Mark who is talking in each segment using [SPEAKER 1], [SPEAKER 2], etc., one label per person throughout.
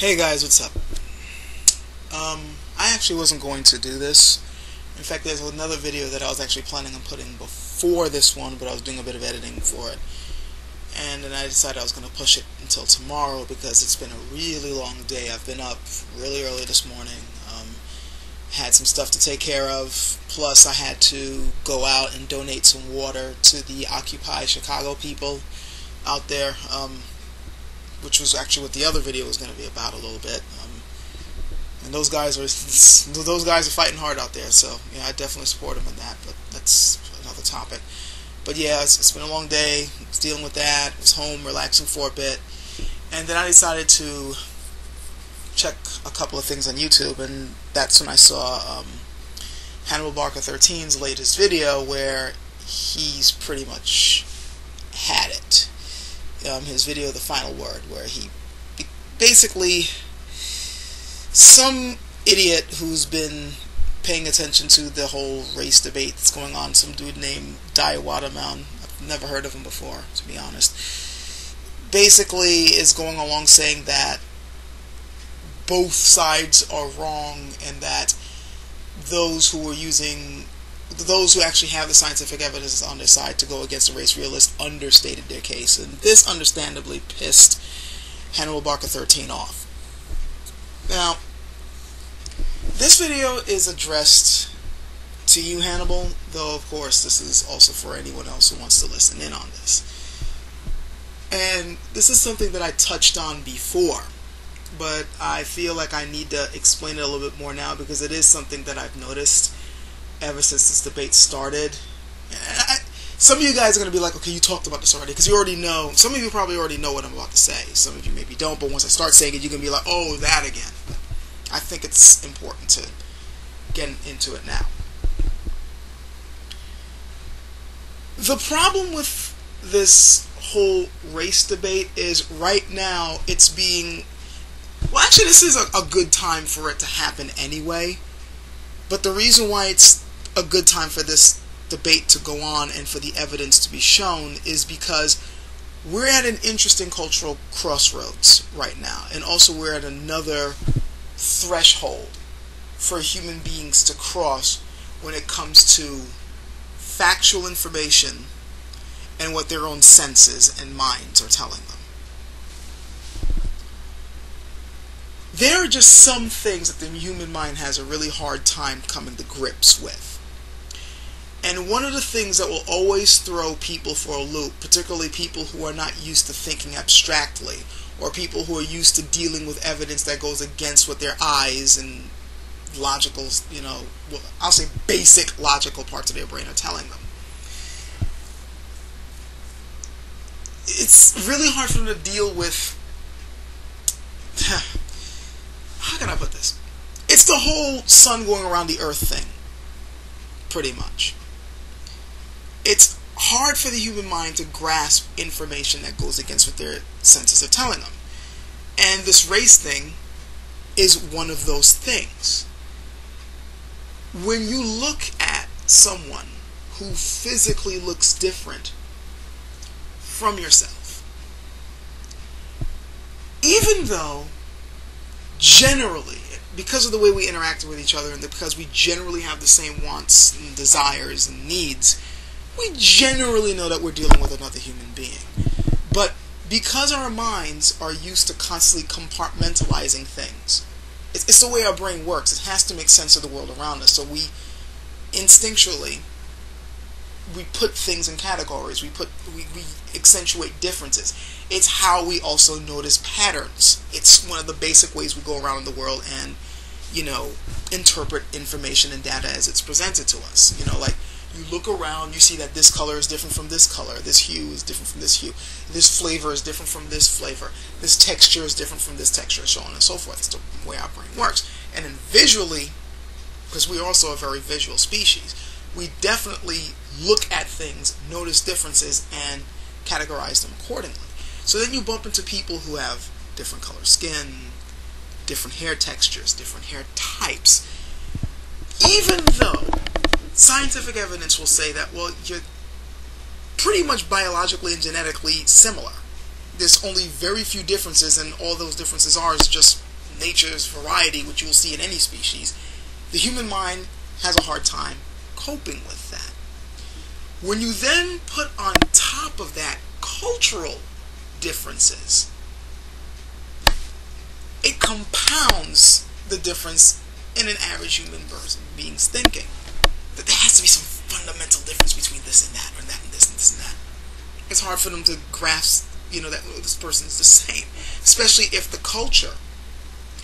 [SPEAKER 1] Hey guys, what's up? I actually wasn't going to do this. In fact, there's another video that I was actually planning on putting before this one, but I was doing a bit of editing for it. And then I decided I was going to push it until tomorrow because it's been a really long day. I've been up really early this morning, had some stuff to take care of, plus I had to go out and donate some water to the Occupy Chicago people out there, which was actually what the other video was going to be about a little bit. And those guys are fighting hard out there, so yeah, I definitely support them in that. But that's another topic. But yeah, it's been a long day. I was dealing with that. I was home relaxing for a bit, and then I decided to check a couple of things on YouTube, and that's when I saw Hannibal Barker 13's latest video, where he's pretty much had it. His video, The Final Word, where he basically, some idiot who's been paying attention to the whole race debate that's going on, some dude named Watermelon, I've never heard of him before, to be honest, basically is going along saying that both sides are wrong, and that those who actually have the scientific evidence on their side to go against the race realist understated their case, and this understandably pissed Hannibal Barker 13 off. Now, this video is addressed to you, Hannibal, though of course this is also for anyone else who wants to listen in on this. And this is something that I touched on before, but I feel like I need to explain it a little bit more now because it is something that I've noticed ever since this debate started. Some of you guys are going to be like, okay, you talked about this already, because you already know. Some of you probably already know what I'm about to say. Some of you maybe don't, but once I start saying it, you're going to be like, oh, that again. I think it's important to get into it now. The problem with this whole race debate is right now it's being... Well, actually, this is a good time for it to happen anyway. But the reason why it's a good time for this debate to go on and for the evidence to be shown is because we're at an interesting cultural crossroads right now. And also we're at another threshold for human beings to cross when it comes to factual information and what their own senses and minds are telling them. There are just some things that the human mind has a really hard time coming to grips with. And one of the things that will always throw people for a loop, particularly people who are not used to thinking abstractly, or people who are used to dealing with evidence that goes against what their eyes and logical, I'll say basic logical parts of their brain are telling them. It's really hard for them to deal with... How can I put this? It's the whole sun going around the earth thing, pretty much. It's hard for the human mind to grasp information that goes against what their senses are telling them. And this race thing is one of those things. When you look at someone who physically looks different from yourself, even though generally, because of the way we interact with each other and because we generally have the same wants and desires and needs, we generally know that we're dealing with another human being. But because our minds are used to constantly compartmentalizing things, it's the way our brain works. It has to make sense of the world around us. So we instinctually, we put things in categories. We accentuate differences. It's how we also notice patterns. It's one of the basic ways we go around in the world and, interpret information and data as it's presented to us. Like, you look around, you see that this color is different from this color, this hue is different from this hue, this flavor is different from this flavor, this texture is different from this texture, so on and so forth. It's the way our brain works. And then visually, because we're also a very visual species, we definitely look at things, notice differences, and categorize them accordingly. So then you bump into people who have different color skin, different hair textures, different hair types. Even though scientific evidence will say that, well, you're pretty much biologically and genetically similar. There's only very few differences, and all those differences are is just nature's variety, which you will see in any species, the human mind has a hard time coping with that. When you then put on top of that cultural differences, it compounds the difference in an average human being's thinking. That there has to be some fundamental difference between this and that, or that and this and this and that. It's hard for them to grasp, that this person is the same. Especially if the culture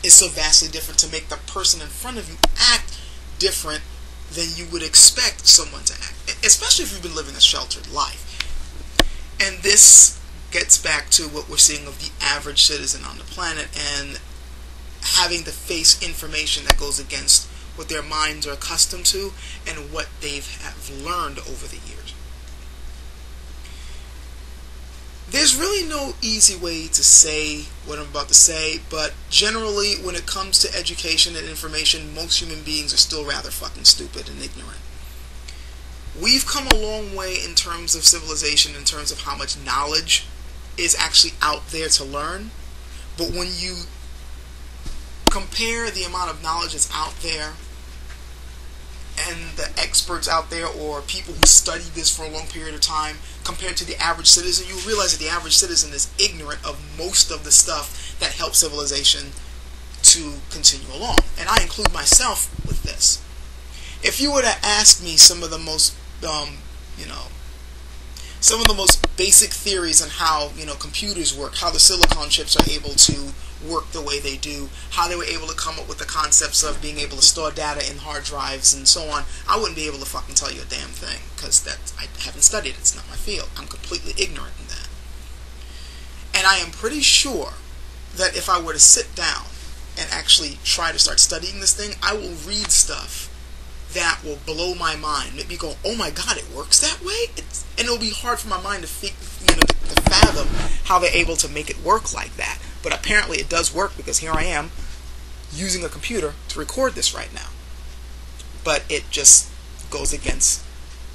[SPEAKER 1] is so vastly different to make the person in front of you act different than you would expect someone to act. Especially if you've been living a sheltered life. And this gets back to what we're seeing of the average citizen on the planet and having to face information that goes against what their minds are accustomed to and what they have learned over the years. There's really no easy way to say what I'm about to say, but generally when it comes to education and information, most human beings are still rather fucking stupid and ignorant. We've come a long way in terms of civilization, in terms of how much knowledge is actually out there to learn, but when you compare the amount of knowledge that's out there and the experts out there or people who study this for a long period of time compared to the average citizen, you realize that the average citizen is ignorant of most of the stuff that helps civilization to continue along. And I include myself with this. If you were to ask me some of the most, some of the most basic theories on how, computers work, how the silicon chips are able to work the way they do, how they were able to come up with the concepts of being able to store data in hard drives and so on, I wouldn't be able to fucking tell you a damn thing, because I haven't studied it. It's not my field. I'm completely ignorant in that. And I am pretty sure that if I were to sit down and actually try to start studying this thing, I will read stuff that will blow my mind. Make me go, oh my god, it works that way? And it'll be hard for my mind to fathom how they're able to make it work like that. But apparently it does work, because here I am using a computer to record this right now. But it just goes against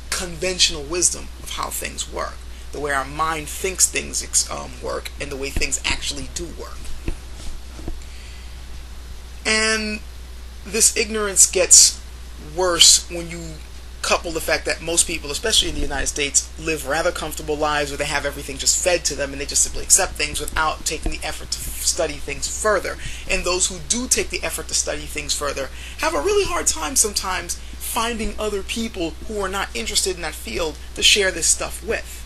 [SPEAKER 1] conventional wisdom of how things work. The way our mind thinks things work and the way things actually do work. And this ignorance gets worse when you couple the fact that most people, especially in the United States, live rather comfortable lives where they have everything just fed to them and they just simply accept things without taking the effort to study things further. And those who do take the effort to study things further have a really hard time sometimes finding other people who are not interested in that field to share this stuff with.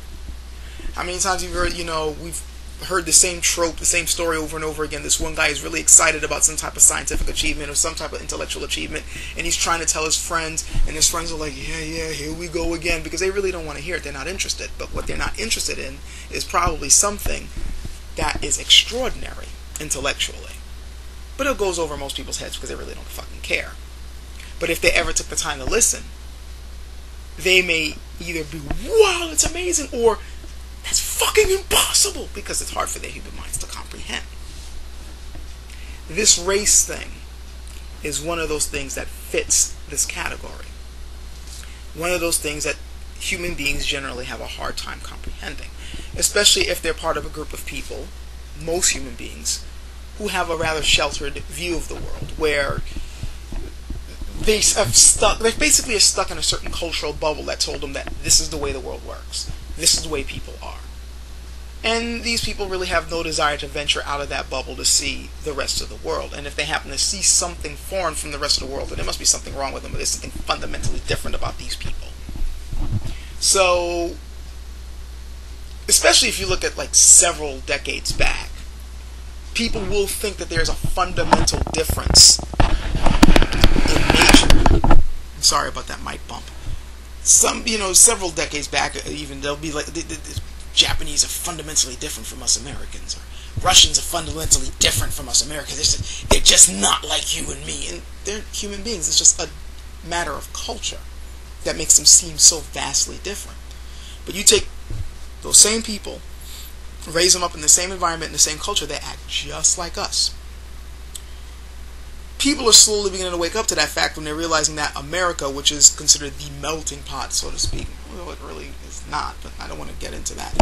[SPEAKER 1] How many times have you heard, we've heard the same trope, the same story over and over again. This one guy is really excited about some type of scientific achievement or some type of intellectual achievement, and he's trying to tell his friends, and his friends are like, yeah, here we go again, because they really don't want to hear it. They're not interested. But what they're not interested in is probably something that is extraordinary intellectually. But it goes over most people's heads because they really don't fucking care. But if they ever took the time to listen, they may either be, wow, it's amazing, or that's fucking impossible, because it's hard for their human minds to comprehend. This race thing is one of those things that fits this category. One of those things that human beings generally have a hard time comprehending, especially if they're part of a group of people, most human beings, who have a rather sheltered view of the world, where they basically are stuck in a certain cultural bubble that told them that this is the way the world works. This is the way people are. And these people really have no desire to venture out of that bubble to see the rest of the world. And if they happen to see something foreign from the rest of the world, then there must be something wrong with them, but there's something fundamentally different about these people. So, especially if you look at several decades back, people will think that there's a fundamental difference in nature. I'm sorry about that mic bump. Several decades back, even they'll be like, the Japanese are fundamentally different from us Americans, or Russians are fundamentally different from us Americans. They're just not like you and me, and they're human beings. It's just a matter of culture that makes them seem so vastly different. But you take those same people, raise them up in the same environment, in the same culture, they act just like us. People are slowly beginning to wake up to that fact when they're realizing that America, which is considered the melting pot, so to speak, well, it really is not, but I don't want to get into that.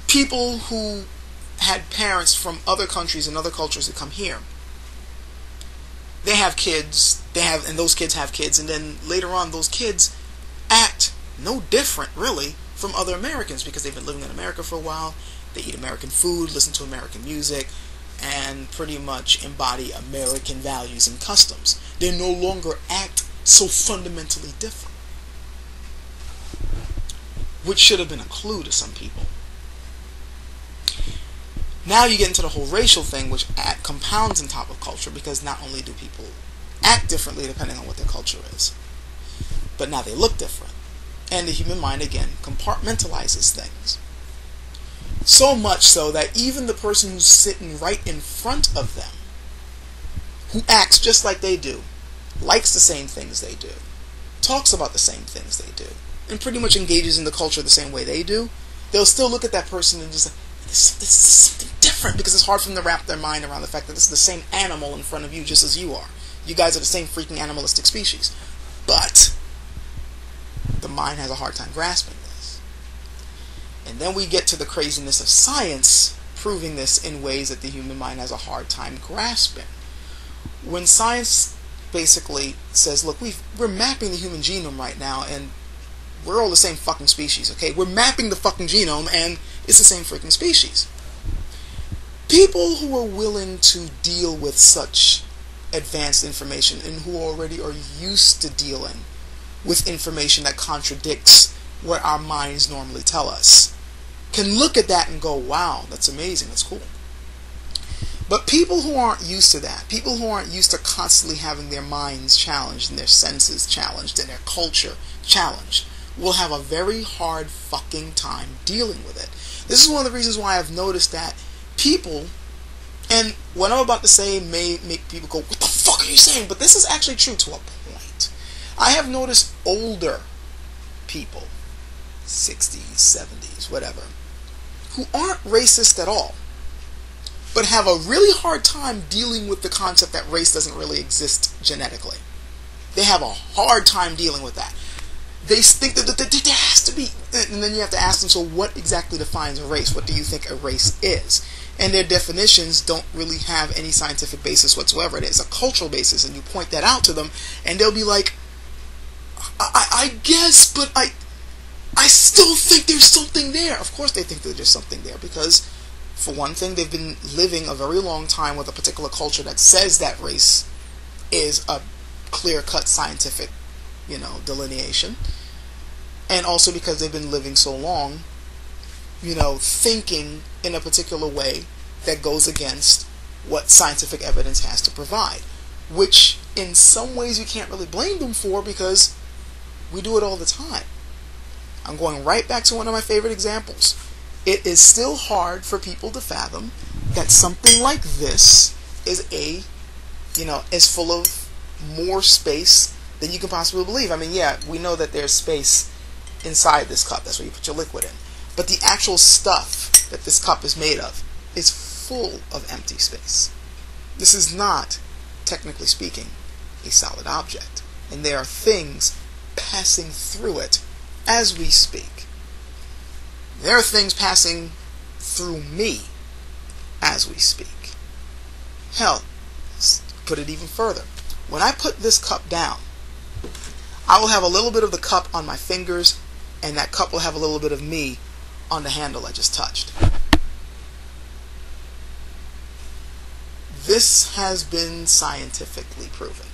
[SPEAKER 1] People who had parents from other countries and other cultures that come here, they have kids, and those kids have kids, and then later on those kids act no different really from other Americans because they've been living in America for a while. They eat American food, listen to American music, and pretty much embody American values and customs. They no longer act so fundamentally different, which should have been a clue to some people. Now you get into the whole racial thing, which compounds on top of culture, because not only do people act differently depending on what their culture is, but now they look different. And the human mind, again, compartmentalizes things. So much so that even the person who's sitting right in front of them, who acts just like they do, likes the same things they do, talks about the same things they do, and pretty much engages in the culture the same way they do, they'll still look at that person and just like, this is something different, because it's hard for them to wrap their mind around the fact that this is the same animal in front of you just as you are. You guys are the same freaking animalistic species. But the mind has a hard time grasping this. And then we get to the craziness of science proving this in ways that the human mind has a hard time grasping. When science basically says, look, we're mapping the human genome right now, and we're all the same fucking species, okay? We're mapping the fucking genome, and it's the same freaking species. People who are willing to deal with such advanced information and who already are used to dealing with information that contradicts what our minds normally tell us can look at that and go, wow, that's amazing, that's cool. But people who aren't used to that, people who aren't used to constantly having their minds challenged and their senses challenged and their culture challenged, will have a very hard fucking time dealing with it. This is one of the reasons why I've noticed that people, and what I'm about to say may make people go, what the fuck are you saying? But this is actually true to a point. I have noticed older people, 60s, 70s, whatever, who aren't racist at all, but have a really hard time dealing with the concept that race doesn't really exist genetically. They have a hard time dealing with that. They think that there has to be, and then you have to ask them, so what exactly defines a race? What do you think a race is? And their definitions don't really have any scientific basis whatsoever. It is a cultural basis, and you point that out to them, and they'll be like, I guess, but I still think there's something there. Of course they think that there's something there, because for one thing, they've been living a very long time with a particular culture that says that race is a clear-cut scientific, delineation. And also because they've been living so long, thinking in a particular way that goes against what scientific evidence has to provide. Which, in some ways, you can't really blame them for, because we do it all the time. I'm going right back to one of my favorite examples. It is still hard for people to fathom that something like this is is full of more space than you can possibly believe. I mean, yeah, we know that there's space inside this cup. That's where you put your liquid in. But the actual stuff that this cup is made of is full of empty space. This is not, technically speaking, a solid object. And there are things passing through it as we speak. There are things passing through me as we speak. Hell, let's put it even further. When I put this cup down, I will have a little bit of the cup on my fingers, and that cup will have a little bit of me on the handle I just touched. This has been scientifically proven.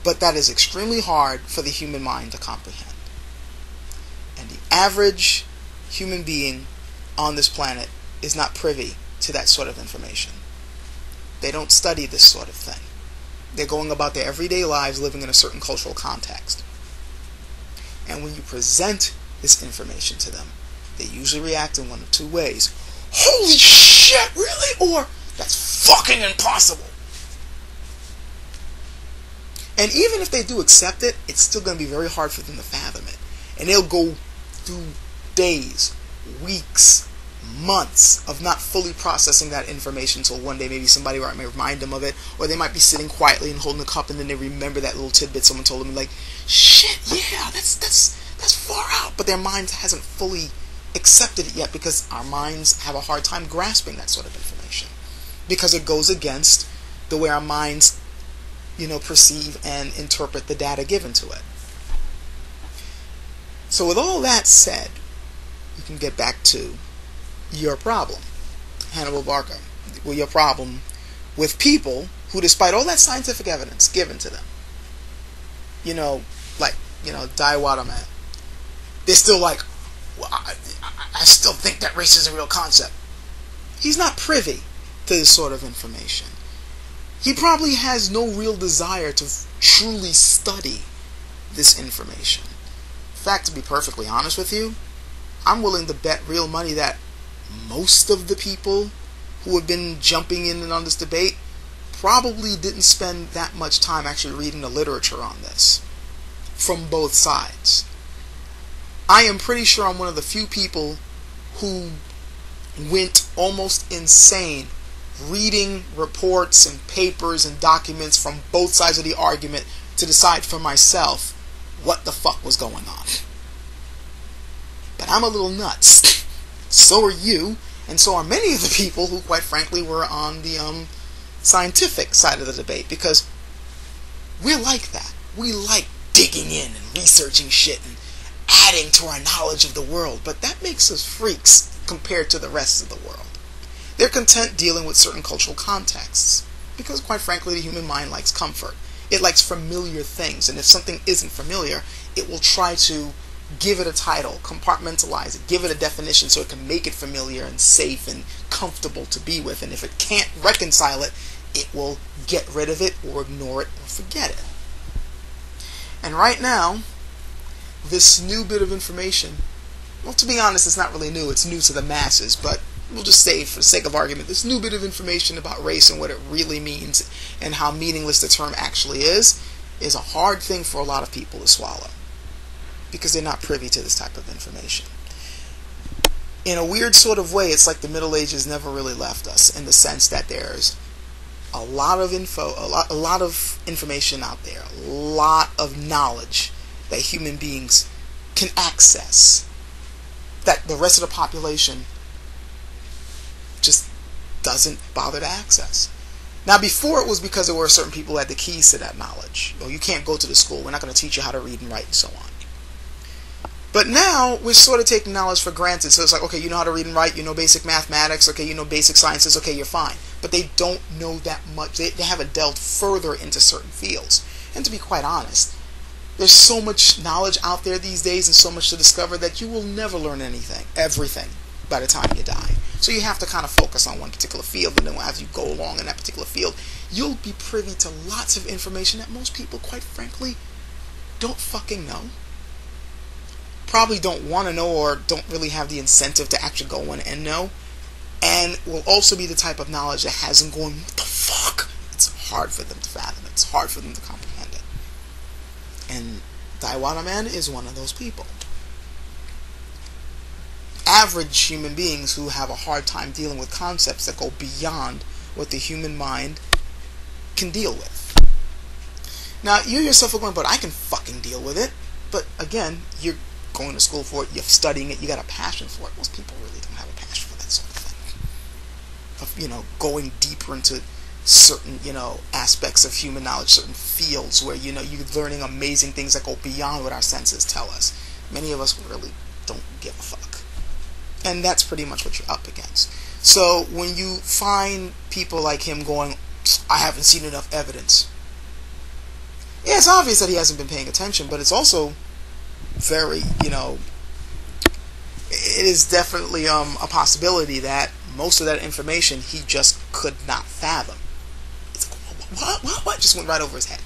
[SPEAKER 1] But that is extremely hard for the human mind to comprehend. And the average human being on this planet is not privy to that sort of information. They don't study this sort of thing. They're going about their everyday lives living in a certain cultural context. And when you present this information to them, they usually react in one of two ways. Holy shit, really? Or, that's fucking impossible. And even if they do accept it, it's still going to be very hard for them to fathom it. And they'll go through days, weeks, months of not fully processing that information until one day maybe somebody may remind them of it, or they might be sitting quietly and holding a cup and then they remember that little tidbit someone told them, like, shit, yeah, that's far out, but their mind hasn't fully accepted it yet because our minds have a hard time grasping that sort of information, because it goes against the way our minds, perceive and interpret the data given to it. So with all that said, you can get back to your problem, Hannibal Barca. Well, your problem with people who, despite all that scientific evidence given to them, Daiwada man, they're still like, well, I still think that race is a real concept. He's not privy to this sort of information. He probably has no real desire to truly study this information. In fact, to be perfectly honest with you, I'm willing to bet real money that most of the people who have been jumping in and on this debate probably didn't spend that much time actually reading the literature on this from both sides. I am pretty sure I'm one of the few people who went almost insane reading reports and papers and documents from both sides of the argument to decide for myself what the fuck was going on. But I'm a little nuts. So are you, and so are many of the people who, quite frankly, were on the scientific side of the debate, because we're like that. We like digging in and researching shit and adding to our knowledge of the world, but that makes us freaks compared to the rest of the world. They're content dealing with certain cultural contexts, because quite frankly the human mind likes comfort. It likes familiar things, and if something isn't familiar, it will try to give it a title, compartmentalize it, give it a definition so it can make it familiar and safe and comfortable to be with, and if it can't reconcile it, it will get rid of it or ignore it or forget it. And right now, this new bit of information, well, to be honest, it's not really new, it's new to the masses, but we'll just say, for the sake of argument, this new bit of information about race and what it really means and how meaningless the term actually is a hard thing for a lot of people to swallow, because they're not privy to this type of information. In a weird sort of way, it's like the Middle Ages never really left us, in the sense that there's a lot of a lot of information out there, a lot of knowledge that human beings can access that the rest of the population just doesn't bother to access. Now, before it was because there were certain people who had the keys to that knowledge. You can't go to the school, we're not going to teach you how to read and write and so on. But now we're sort of taking knowledge for granted. So it's like, okay, you know how to read and write, you know basic mathematics, okay, you know basic sciences, okay, you're fine. But they don't know that much. They haven't delved further into certain fields. And to be quite honest, there's so much knowledge out there these days and so much to discover that you will never learn everything by the time you die. So you have to kind of focus on one particular field, and then as you go along in that particular field, you'll be privy to lots of information that most people, quite frankly, don't fucking know. Probably don't want to know, or don't really have the incentive to actually go in and know. And will also be the type of knowledge that has them going, what the fuck? It's hard for them to fathom it. It's hard for them to comprehend it. And Daiwada Man is one of those people. Average human beings who have a hard time dealing with concepts that go beyond what the human mind can deal with. Now, you yourself are going, but I can fucking deal with it. But again, you're going to school for it, you're studying it, you got a passion for it. Most people really don't have a passion for that sort of thing. Of, going deeper into certain, aspects of human knowledge, certain fields where, you're learning amazing things that go beyond what our senses tell us. Many of us really don't give a fuck. And that's pretty much what you're up against. So when you find people like him going, I haven't seen enough evidence. Yeah, it's obvious that he hasn't been paying attention, but it's also very, it is definitely a possibility that most of that information he just could not fathom. It's like, what? Just went right over his head.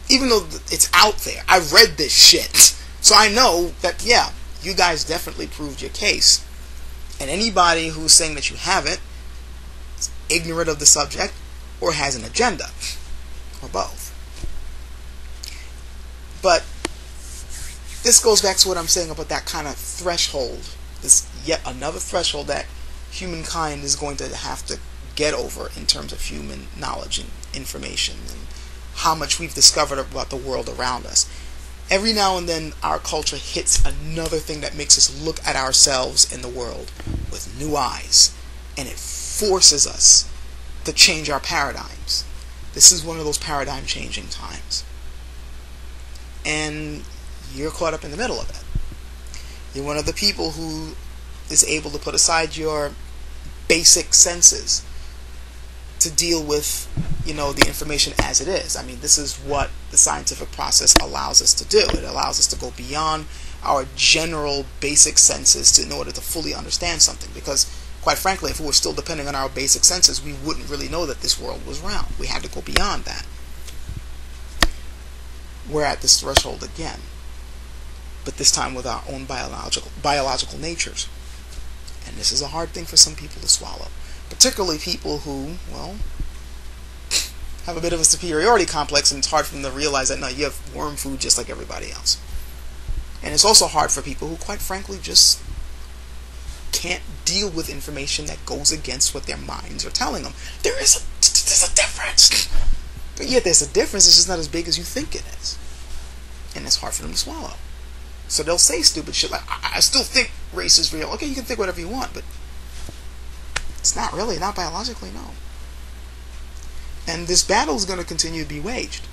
[SPEAKER 1] Even though it's out there. I read this shit. So I know that, yeah, you guys definitely proved your case. And anybody who's saying that you haven't is ignorant of the subject or has an agenda. Or both. But this goes back to what I'm saying about that kind of threshold. This yet another threshold that humankind is going to have to get over in terms of human knowledge and information and how much we've discovered about the world around us. Every now and then our culture hits another thing that makes us look at ourselves in the world with new eyes, and it forces us to change our paradigms. This is one of those paradigm changing times, and you're caught up in the middle of it. You're one of the people who is able to put aside your basic senses to deal with, the information as it is. I mean, this is what the scientific process allows us to do. It allows us to go beyond our general basic senses in order to fully understand something. Because, quite frankly, if we were still depending on our basic senses, we wouldn't really know that this world was round. We had to go beyond that. We're at this threshold again, but this time with our own biological natures. And this is a hard thing for some people to swallow. Particularly people who, have a bit of a superiority complex, and it's hard for them to realize that, no, you have worm food just like everybody else. And it's also hard for people who, quite frankly, just can't deal with information that goes against what their minds are telling them. There's a difference. But yet there's a difference, it's just not as big as you think it is. And it's hard for them to swallow. So they'll say stupid shit like, I still think race is real. Okay, you can think whatever you want, but it's not really, not biologically, no. And this battle is going to continue to be waged.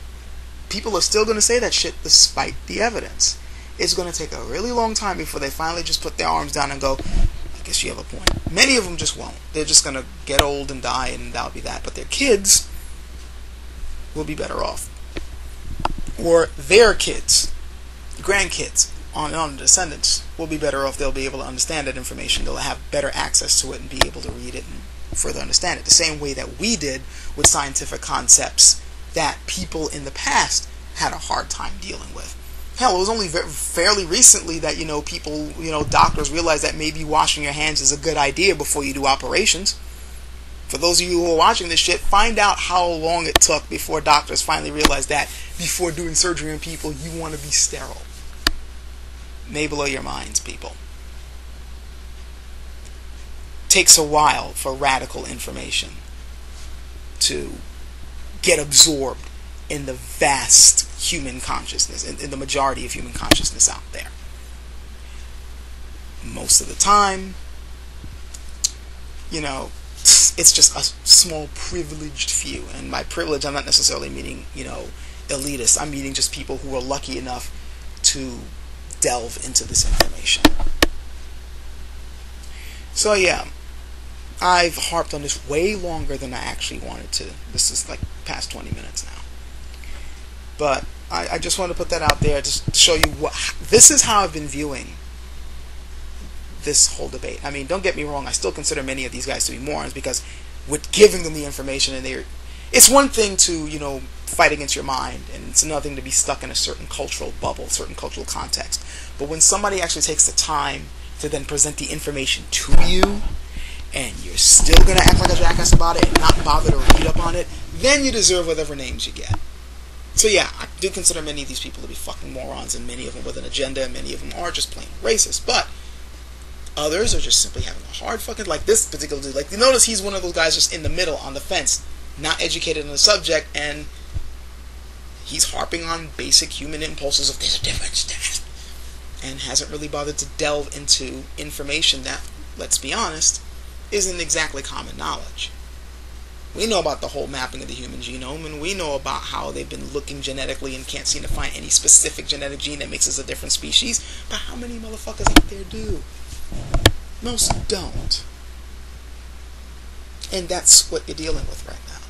[SPEAKER 1] People are still going to say that shit despite the evidence. It's going to take a really long time before they finally just put their arms down and go, I guess you have a point. Many of them just won't. They're just going to get old and die, and that'll be that. But their kids will be better off. Or their kids, grandkids, on the descendants will be better off. They'll be able to understand that information. They'll have better access to it and be able to read it and further understand it. The same way that we did with scientific concepts that people in the past had a hard time dealing with. Hell, it was only fairly recently that, people, doctors realized that maybe washing your hands is a good idea before you do operations. For those of you who are watching this shit, find out how long it took before doctors finally realized that before doing surgery on people, you want to be sterile. May blow your minds, people. Takes a while for radical information to get absorbed in the vast human consciousness, in the majority of human consciousness out there. Most of the time, it's just a small privileged few. And by privilege, I'm not necessarily meaning, elitists. I'm meaning just people who are lucky enough to delve into this information. So yeah, I've harped on this way longer than I actually wanted to. This is like past 20 minutes now. But I just want to put that out there just to show you this is how I've been viewing this whole debate. I mean, don't get me wrong, I still consider many of these guys to be morons, because with giving them the information, and it's one thing to, fight against your mind, and it's another thing to be stuck in a certain cultural bubble, certain cultural context. But when somebody actually takes the time to then present the information to you, and you're still going to act like a jackass about it and not bother to read up on it, then you deserve whatever names you get. So yeah, I do consider many of these people to be fucking morons, and many of them with an agenda, and many of them are just plain racist. But others are just simply having a hard fucking, like this particular dude. Like, you notice he's one of those guys just in the middle, on the fence, not educated on the subject, and he's harping on basic human impulses of there's a difference, and hasn't really bothered to delve into information that, let's be honest, isn't exactly common knowledge. We know about the whole mapping of the human genome, and we know about how they've been looking genetically and can't seem to find any specific genetic gene that makes us a different species. But how many motherfuckers out there do? Most don't. And that's what you're dealing with right now.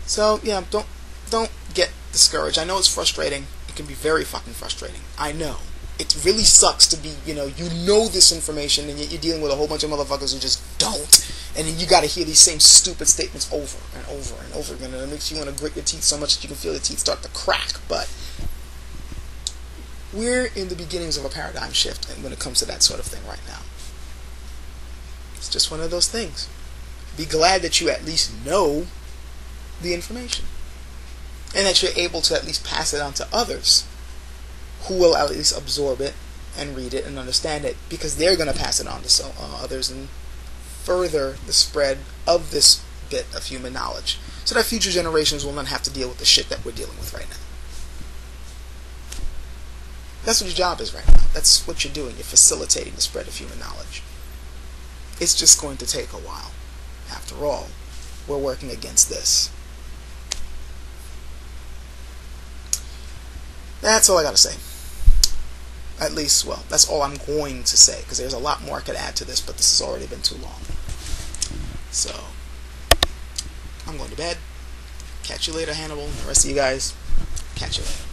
[SPEAKER 1] So, yeah, don't get discouraged. I know it's frustrating. It can be very fucking frustrating. I know. It really sucks to be, you know this information, and yet you're dealing with a whole bunch of motherfuckers who just don't. And then you gotta hear these same stupid statements over and over and over again, and it makes you want to grit your teeth so much that you can feel your teeth start to crack. But we're in the beginnings of a paradigm shift when it comes to that sort of thing right now. It's just one of those things. Be glad that you at least know the information, and that you're able to at least pass it on to others who will at least absorb it and read it and understand it, because they're going to pass it on to others and further the spread of this bit of human knowledge, so that future generations will not have to deal with the shit that we're dealing with right now. That's what your job is right now. That's what you're doing. You're facilitating the spread of human knowledge. It's just going to take a while. After all, we're working against this. That's all I got to say. At least, well, that's all I'm going to say, because there's a lot more I could add to this, but this has already been too long. So, I'm going to bed. Catch you later, Hannibal. The rest of you guys, catch you later.